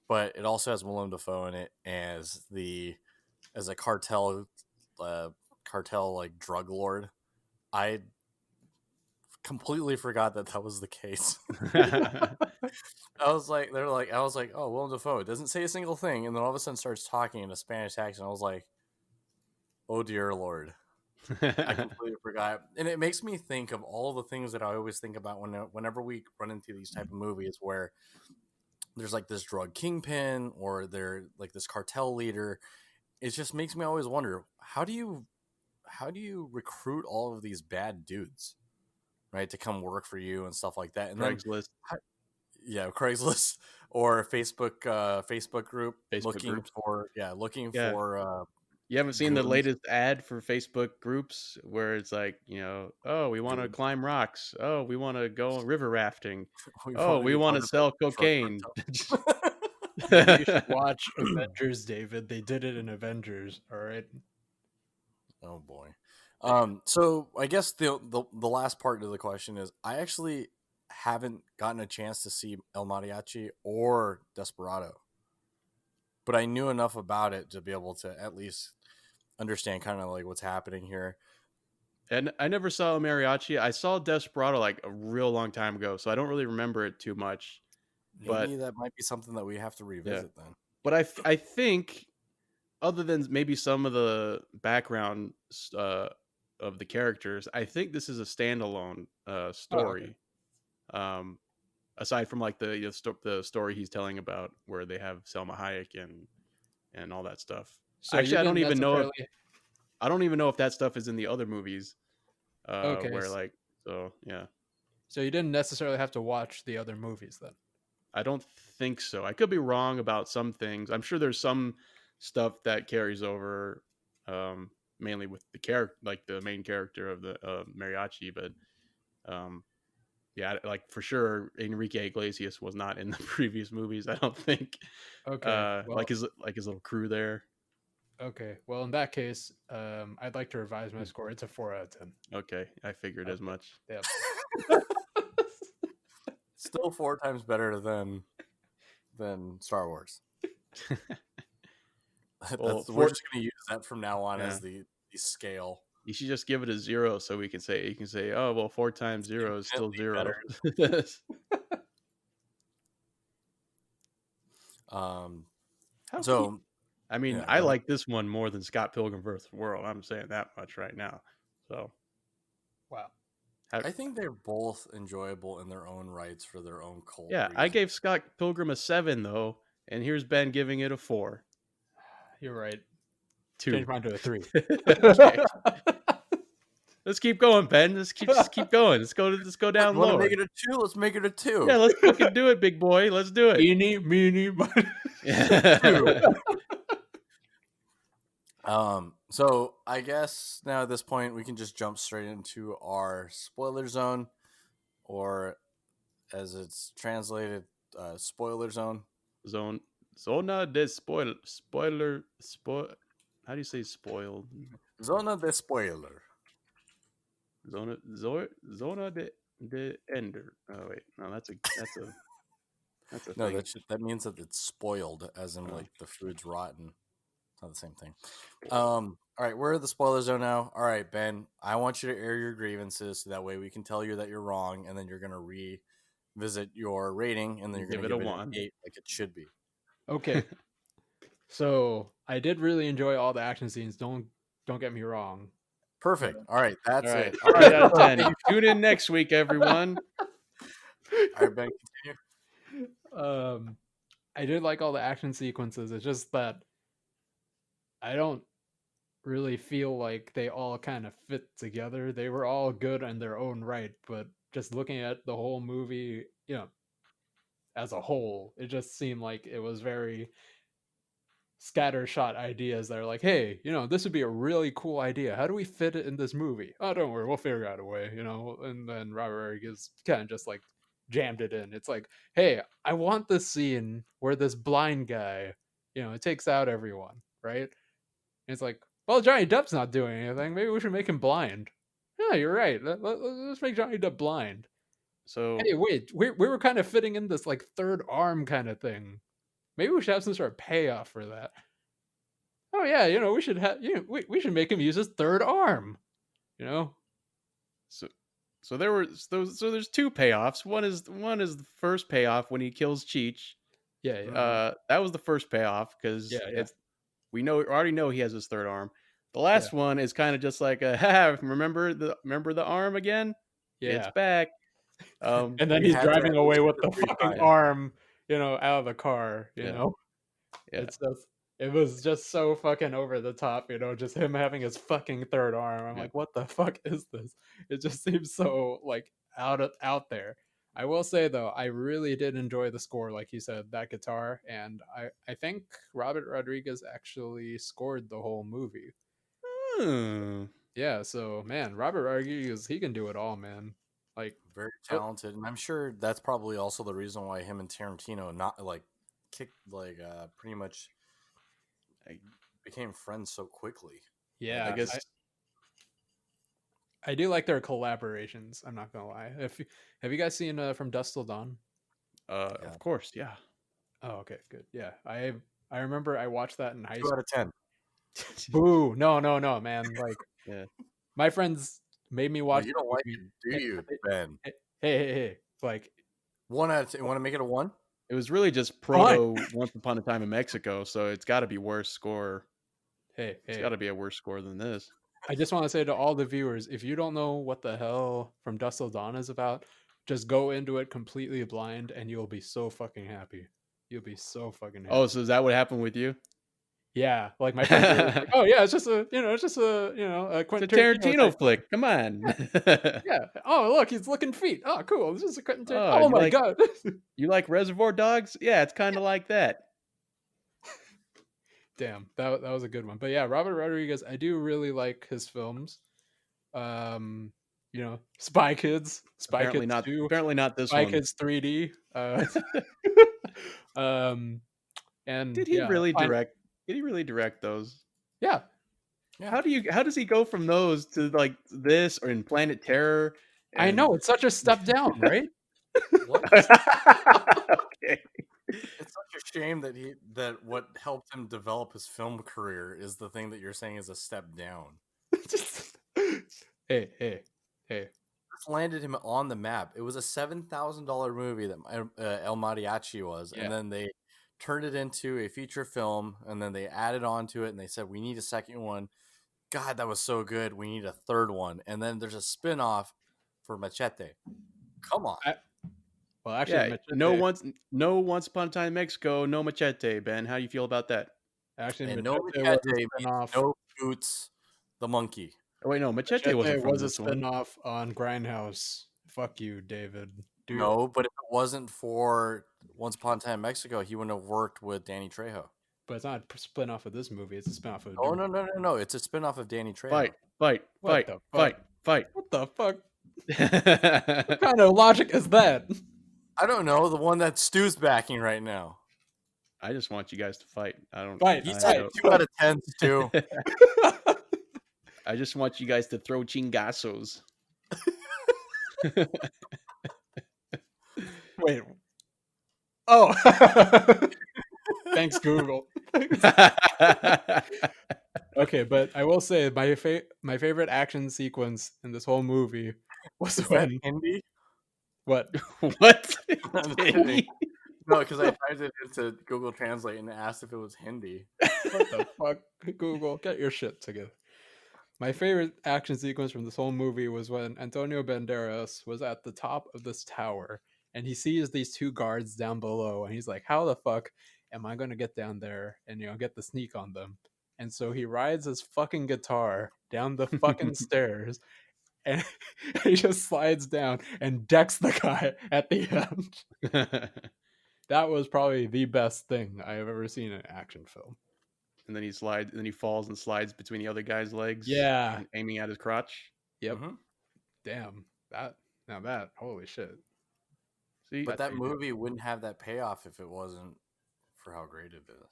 but it also has Willem Dafoe in it as a cartel like drug lord. I completely forgot that was the case. I was like, oh, Willem Dafoe. It doesn't say a single thing, and then all of a sudden starts talking in a Spanish accent. I was like, oh dear Lord. I completely forgot. And it makes me think of all the things that I always think about whenever we run into these type of movies where there's like this drug kingpin or they're like this cartel leader. It just makes me always wonder, how do you recruit all of these bad dudes, right, to come work for you and stuff like that? And Craigslist. then Craigslist or Facebook group looking groups. for Yeah. for You haven't seen the goons. latest ad for Facebook groups where it's like, you know, oh, we want to Goons. climb rocks. Oh, we want to go river rafting. We Oh, wanna we be want part to of sell the drug cocaine. cartel. Maybe you should watch Avengers, David. They did it in Avengers. All right. Oh boy. So I guess the last part of the question is I actually haven't gotten a chance to see El Mariachi or Desperado, but I knew enough about it to be able to at least understand kind of like what's happening here. And I never saw Mariachi. I saw Desperado like a real long time ago, so I don't really remember it too much. Maybe But that might be something that we have to yeah, revisit then. but I think other than maybe some of the background of the characters, I think this is a standalone Oh, okay. story. Um, aside from like the story he's telling about where they have Selma Hayek and all that stuff. So you Actually, didn't necessarily. I don't even know if that stuff is in the other movies. Okay. Where like so yeah. So you didn't necessarily have to watch the other movies then. I don't think so. I could be wrong about some things. I'm sure there's some stuff that carries over, mainly with the character, like the main character of the Mariachi. But um, yeah, like for sure, Enrique Iglesias was not in the previous movies. I don't think. Okay. Well. Like his little crew there. Okay. Well, in that case, I'd like to revise my score. It's a 4 out of 10. Okay, I figured as Okay. much. Yep. Still 4 times better than Star Wars. Well, We're just gonna use that from now on Yeah. as the scale. You should just give it a 0 so we can say you can say, oh well, 4 times 0 is still Infinitely 0. How can you- So I mean, yeah, I go ahead. like this one more than Scott Pilgrim vs. the World. I'm saying that much right now. So Wow. I think they're both enjoyable in their own rights for their own cult. yeah, I reasons. gave Scott Pilgrim a 7 though, and here's Ben giving it a 4. You're right. 2. Change mine to a 3. Okay. Let's keep going, Ben. Let's keep going. Let's go down You want to lower. make it a 2? Let's make it a 2. Yeah, let's fucking do it, big boy. Let's do it. Eeny, meeny, miny. So I guess now at this point we can just jump straight into our spoiler zone, or as it's translated, spoiler zone. Zona de spoiler. How do you say spoiled? Zona de spoiler. Zona de ender. Oh wait, no, that's a No, thing. that means that it's spoiled, as in Oh. like the food's rotten. It's not the same thing. All right, we're at the spoiler zone now. All right, Ben, I want you to air your grievances so that way we can tell you that you're wrong, and then you're gonna revisit your rating, and then you're gonna give it 1 an 8 like it should be. Okay. So I did really enjoy all the action scenes. Don't get me wrong. Perfect. All right, that's All right, it. 8 out of 10. Tune in next week, everyone. All right, Ben, continue. I did like all the action sequences. It's just that I don't really feel like they all kind of fit together. They were all good in their own right, but just looking at the whole movie, as a whole, it just seemed like it was very scattershot ideas that are like, hey, this would be a really cool idea. How do we fit it in this movie? Oh, don't worry, we'll figure out a way, And then Robert Rodriguez kind of just like jammed it in. It's like, hey, I want this scene where this blind guy, it takes out everyone, right? And it's like, well, Johnny Depp's not doing anything. Maybe we should make him blind. Yeah, you're right. Let's make Johnny Depp blind. So Hey, wait, we were kind of fitting in this like third arm kind of thing. Maybe we should have some sort of payoff for that. Oh yeah, we should have we should make him use his third arm. So there were there's 2 payoffs. One is the first payoff when he kills Cheech. Yeah. That was the first payoff because Yeah. we already know he has his third arm. The last one is kind of just like a remember the arm again? Yeah. It's back. And then he's driving away with the fucking arm, out of the car, know. Yeah. It was just so fucking over the top, just him having his fucking third arm. I'm like, what the fuck is this? It just seems so like out there. I will say though, I really did enjoy the score, like you said, that guitar, and I think Robert Rodriguez actually scored the whole movie. Yeah, so man, Robert Rodriguez, he can do it all, man. Like very talented, and I'm sure that's probably also the reason why him and Tarantino not like kicked pretty much became friends so quickly. Yeah, I guess I do like their collaborations. I'm not gonna lie. Have you guys seen From Dusk Till Dawn? Of course, yeah. Oh, okay, good. Yeah, I remember I watched that in high school. 2 out of 10. Boo! No, man. Like, Yeah. my friends made me Oh, watch you the don't like movie. it, do you, Ben? Hey, like 1 out of 10. Want to make it a 1? It was really just Fine. proto Once Upon a Time in Mexico, so it's got to be worse score. It's got hey, to be a worse score than this. I just want to say to all the viewers, if you don't know what the hell From Dusk Till Dawn is about, just go into it completely blind and you'll be so fucking happy. You'll be so fucking happy. Oh, so is that what happened with you? Yeah, like my friends were like, "Oh yeah, it's just a a It's a Quentin Tarantino Tarantino type thing." flick. Come on. Yeah. Oh look, he's looking feet. Oh cool, this is a Quentin Tarantino. Oh, Oh my god. you like Reservoir Dogs? Yeah, it's kind of like that. Damn, that was a good one. But yeah, Robert Rodriguez, I do really like his films. Spy Kids, Spy Apparently Kids not. 2, Apparently not this Spy one. Kids 3D. Um, and Did he yeah, really direct? Did he really direct those? yeah. How does he go from those to like this or in Planet Terror? I And know it's such a step down, right? What? okay. It's such a shame that what helped him develop his film career is the thing that you're saying is a step down. Hey. This landed him on the map. It was a $7,000 movie that El Mariachi was, Yeah. and then they turned it into a feature film, and then they added on to it, and they said, we need a second one. God, that was so good. We need a third one. And then there's a spin-off for Machete. Come on. Well, actually, Yeah. Machete, No Once Upon a Time in Mexico. No Machete. Ben, how do you feel about that? And no Machete was a Machete means spinoff. no Boots the monkey. Oh wait, no, Machete Machete wasn't from was a this one. spinoff on Grindhouse. Fuck you, David. No, but if it wasn't for Once Upon a Time in Mexico, he wouldn't have worked with Danny Trejo. But it's not a spinoff of this movie. It's a spinoff of. Oh, no. It's a spinoff of Danny Trejo. Fight. What the fuck? Fight. What kind of logic is that? I don't know. The one that Stu's backing right now. I just want you guys to fight. I don't. Fight. He I said don't- 2 out of 10, Stu. I just want you guys to throw chingazos. Wait. Oh. Thanks, Google. Okay, but I will say my favorite action sequence in this whole movie was Is that when Hindi? what? What? I'm kidding. No, because I typed it into Google Translate and asked if it was Hindi. What the fuck? Google, get your shit together. My favorite action sequence from this whole movie was when Antonio Banderas was at the top of this tower and he sees these two guards down below and he's like, how the fuck am I going to get down there and, get the sneak on them? And so he rides his fucking guitar down the fucking stairs and he just slides down and decks the guy at the end. That was probably the best thing I have ever seen in an action film. And then he falls and slides between the other guy's legs. Yeah. And aiming at his crotch. Yep. Mhm. Damn. Holy shit. See, But that movie wouldn't have that payoff if it wasn't for how great it is.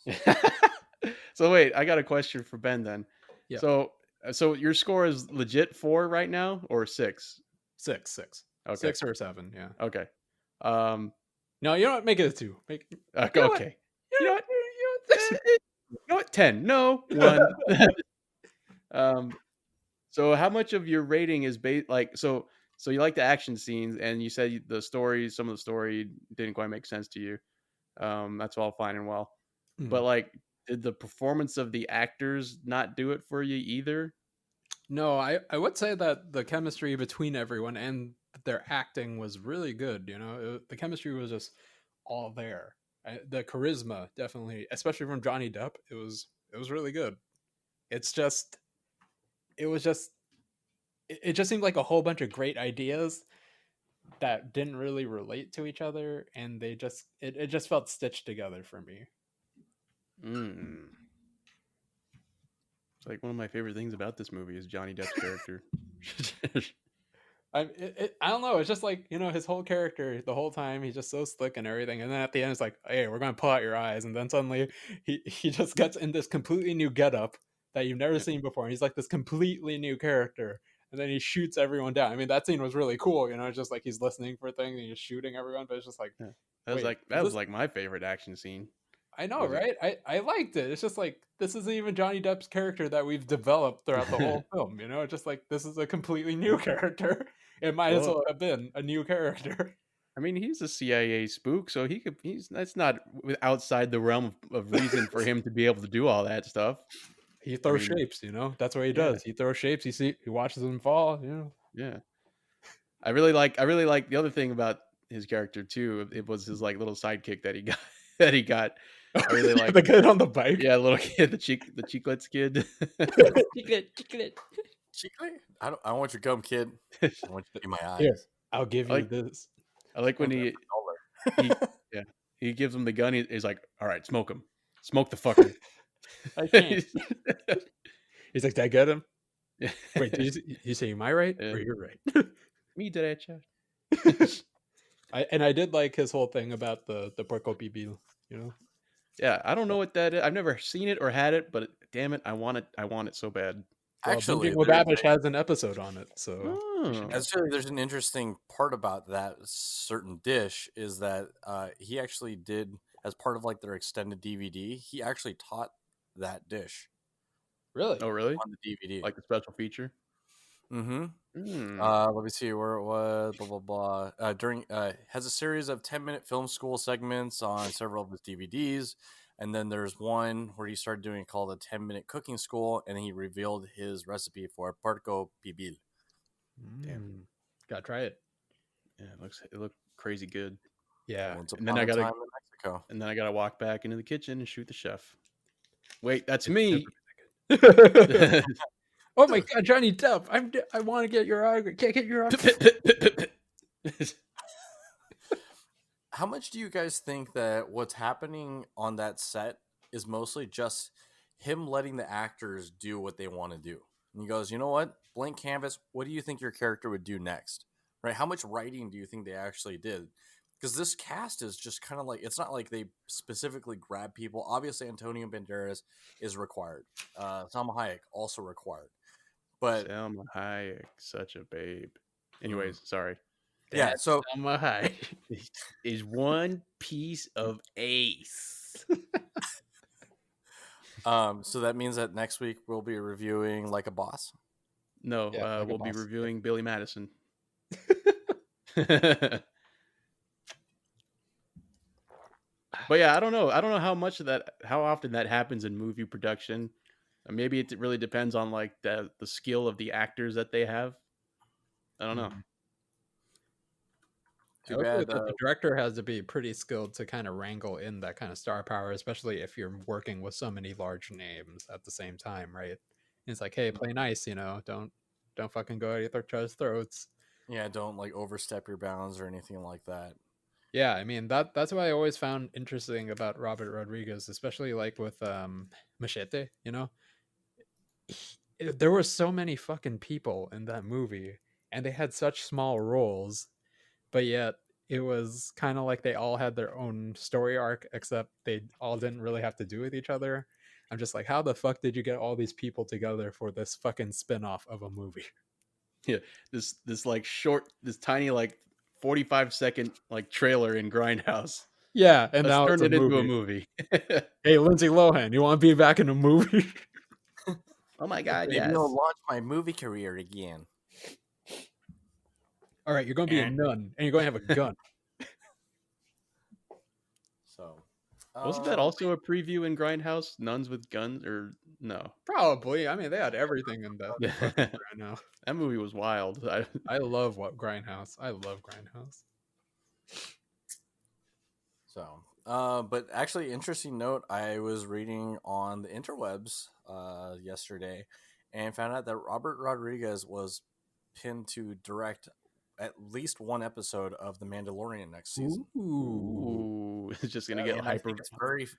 So wait, I got a question for Ben then. Yeah. So your score is legit 4 right now or 6? 6. Okay. 6 or 7, yeah. Okay. No, you know what? Make it a 2. Okay. You know what? You know what? 10. No, 1. So how much of your rating is based so you like the action scenes and you said some of the story didn't quite make sense to you. That's all fine and well. But like, did the performance of the actors not do it for you either? No, I would say that the chemistry between everyone and their acting was really good. The chemistry was just all there. The charisma, definitely, especially from Johnny Depp, it was really good. It just seemed like a whole bunch of great ideas that didn't really relate to each other, and it just felt stitched together for me. It's like one of my favorite things about this movie is Johnny Depp's character. I don't know. It's just like, his whole character the whole time. He's just so slick and everything. And then at the end, it's like, hey, we're going to pull out your eyes. And then suddenly he just gets in this completely new getup that you've never seen before. And he's like this completely new character. And then he shoots everyone down. I mean, that scene was really cool. It's just like he's listening for things and he's shooting everyone. But it's just like, that was like my favorite action scene. I know, Was it- right? I liked it. It's just like this isn't even Johnny Depp's character that we've developed throughout the whole film. You know, just like this is a completely new character. It might as Well, well have been a new character. I mean, he's a CIA spook, so that's not outside the realm of reason for him to be able to do all that stuff. He I throws mean, shapes, you know. That's what he yeah, does. He throws shapes. He watches them fall. You know. yeah. I really like the other thing about his character too. It was his like little sidekick that he got that he got. I really like, the kid on the bike. yeah, little kid, the Cheeklets kid. Chicle? I don't want your gum, kid. I want you in my Here, eyes. I'll give I you like this. I like when And he yeah he gives him the gun. He's like, all right, smoke him, smoke the fucker. I can't. He's like, did I get him? Wait, did you say am I right Yeah. or you're right? Me derecha. I did like his whole thing about the Puerco Pibil, you know. Yeah, I don't know what that is. I've never seen it or had it, but damn it, I want it. I want it so bad. Well, Actually, Binging with there's Babish has an episode on it, so Oh. there's an interesting part about that certain dish is that he actually did, as part of like their extended DVD, he actually taught that dish really. Oh, really? on the DVD. Like the special feature? Mm-hmm. Hmm. Let me see where it was. Blah blah blah. During has a series of 10-minute film school segments on several of his DVDs, and then there's one where he started doing it called a 10-minute cooking school, and he revealed his recipe for Puerco Pibil. Damn. Gotta try it. Yeah, it looked crazy good. Yeah. Once And then upon I a gotta time in Mexico. and then I gotta walk back into the kitchen and shoot the chef. Wait, that's me. Oh my god, Johnny Depp! I want to get your autograph. Can't get your autograph. How much do you guys think that what's happening on that set is mostly just him letting the actors do what they want to do? And he goes, you know what? Blank canvas. What do you think your character would do next? Right? How much writing do you think they actually did? Because this cast is just kind of like, it's not like they specifically grab people. Obviously, Antonio Banderas is required. Salma Hayek also required. But Selma Hayek, such a babe. Anyways, sorry. yeah, so Salma Hayek. Is one piece of ace. so that means that next week we'll be reviewing Like a Boss. No, Yeah, like a we'll be boss. reviewing Billy Madison. But yeah, I don't know. I don't know how often that happens in movie production. Maybe it really depends on like the skill of the actors that they have. I don't know. Too I would say bad. that the director has to be pretty skilled to kind of wrangle in that kind of star power, especially if you're working with so many large names at the same time, right? It's like, hey, play nice, you know, don't fucking go at each other's throats. Yeah, don't like overstep your bounds or anything like that. Yeah, I mean that's what I always found interesting about Robert Rodriguez, especially like with Machete, you know. There were so many fucking people in that movie and they had such small roles, but yet it was kind of like they all had their own story arc, except they all didn't really have to do with each other. I'm just like, how the fuck did you get all these people together for this fucking spin-off of a movie? Yeah, this like this tiny like 45-second like trailer in Grindhouse. Yeah, and Let's now turn it's a it into a movie. movie. Hey, Lindsay Lohan, you want to be back in a movie? Oh my god, Maybe yes. I'll launch my movie career again. All right, you're going to be a nun, and you're going to have a gun. So, Wasn't that also a preview in Grindhouse? Nuns with guns or no? Probably. I mean, they had everything in that Yeah. fucking Grindhouse. That movie was wild. I love Grindhouse. I love Grindhouse. So, but actually, interesting note. I was reading on the interwebs yesterday, and found out that Robert Rodriguez was pinned to direct at least one episode of The Mandalorian next season. Ooh, it's just gonna get And I hyper. think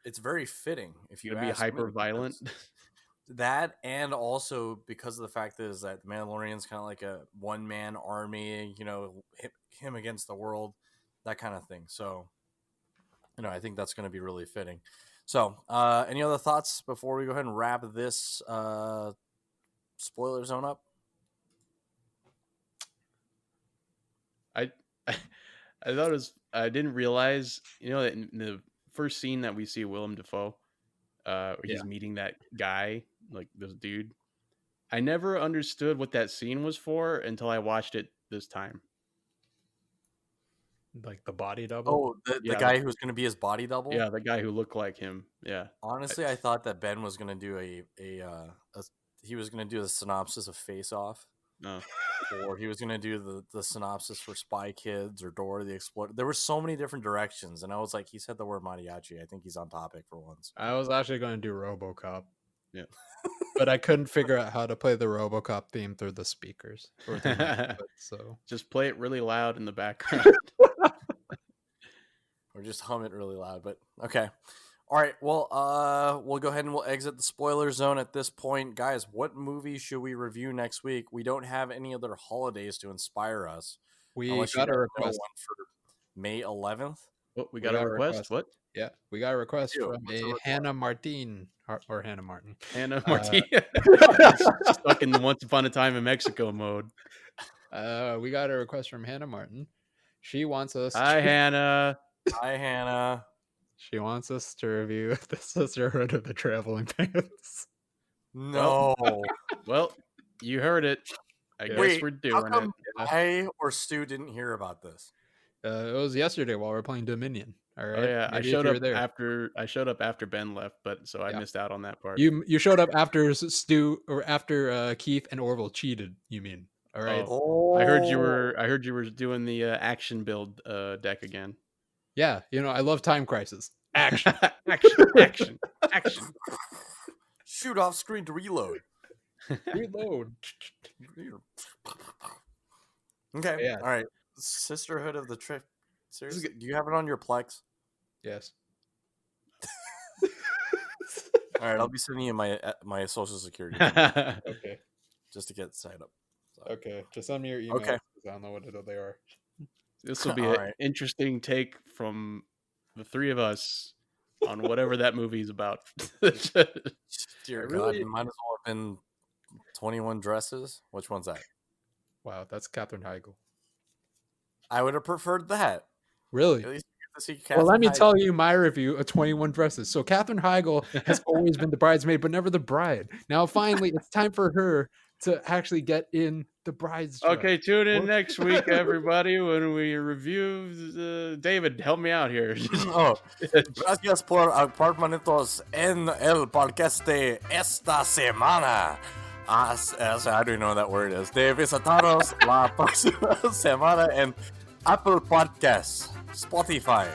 it's very fitting if you Gonna be ask hyper me, violent. because that, and also because of the fact that is that the Mandalorian's kind of like a one man army, you know, him against the world, that kind of thing. So, you know, I think that's going to be really fitting. So, any other thoughts before we go ahead and wrap this spoiler zone up? I I thought it was. I didn't realize, you know, that in the first scene that we see Willem Dafoe, he's meeting that guy, like this dude. I never understood what that scene was for until I watched it this time. Like the body double. Oh, the Yeah, guy who's going to be his body double. Yeah, the guy who looked like him. Yeah. Honestly, I thought that Ben was going to do he was going to do the synopsis of Face Off. No. Or he was going to do the synopsis for Spy Kids or Dora the Explorer. There were so many different directions, and I was like, he said the word mariachi. I think he's on topic for once. I was actually going to do RoboCop. Yeah. But I couldn't figure out how to play the RoboCop theme through the speakers. Or through my input, so Just play it really loud in the background. Or just hum it really loud. But okay. All right. Well, we'll go ahead and we'll exit the spoiler zone at this point. Guys, what movie should we review next week? We don't have any other holidays to inspire us. we Unless got you a know request. one for May 11th. Oh, we got a request. What? Yeah, we got a request Ew, from what's the a request? Hannah Martin or Hannah Martin. Hannah Martinez. Stuck in the Once Upon a Time in Mexico mode. We got a request from Hannah Martin. She wants us. Hi, Hannah. Hi, Hannah. She wants us to review the Sisterhood of the Traveling Pants. No. Well, you heard it. I guess Wait, we're how doing come it. I or Stu didn't hear about this? It was yesterday while we were playing Dominion. All right. Oh yeah, Maybe if you were there. I showed up after Ben left, but so I Yeah. missed out on that part. You showed up after Stu or after Keith and Orville cheated. You mean? All right. Oh, I heard you were doing the action build deck again. Yeah. I love Time Crisis. Action. action. Shoot off screen to reload. Reload. Okay. Yeah. All right. Sisterhood of the Trip. Seriously, do you have it on your Plex? Yes. All right, I'll be sending you my social security number Okay. just to get signed up. So. Okay. Just send me your email. Okay. I don't know what they are. This will be All an right. interesting take from the three of us on whatever that movie's about. Dear I God, really- it might as well have been 21 Dresses. Which one's that? Wow, that's Katherine Heigl. I would have preferred that. Really? At least you get to see Well, let me Katherine Heigl. tell you my review of 21 Dresses. So Katherine Heigl has always been the bridesmaid, but never the bride. Now, finally, it's time for her to actually get in the bride's dress. Okay, tune in next week, everybody, when we review. David, help me out here. Oh, gracias por apartamentos en el podcast esta semana. I don't even know what that word is. De visitaros la próxima semana en Apple Podcasts, Spotify,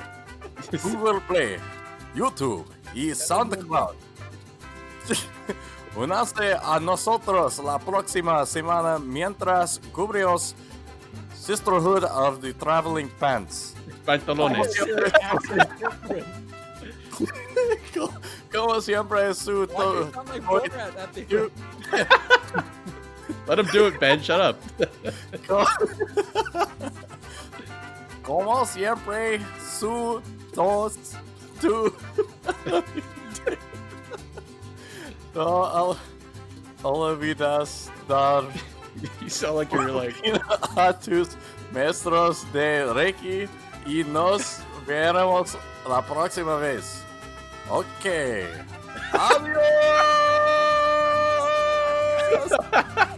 Google Play, YouTube y SoundCloud. Únase a nosotros la próxima semana mientras cubrimos Sisterhood of the Traveling Pants. Pantalones. Como siempre, su Let him do it, Ben. Shut up. Como siempre, su tos tu olvidas dar You sound like you're like. a tus maestros de Reiki y nos veremos la próxima vez. Ok. Adiós.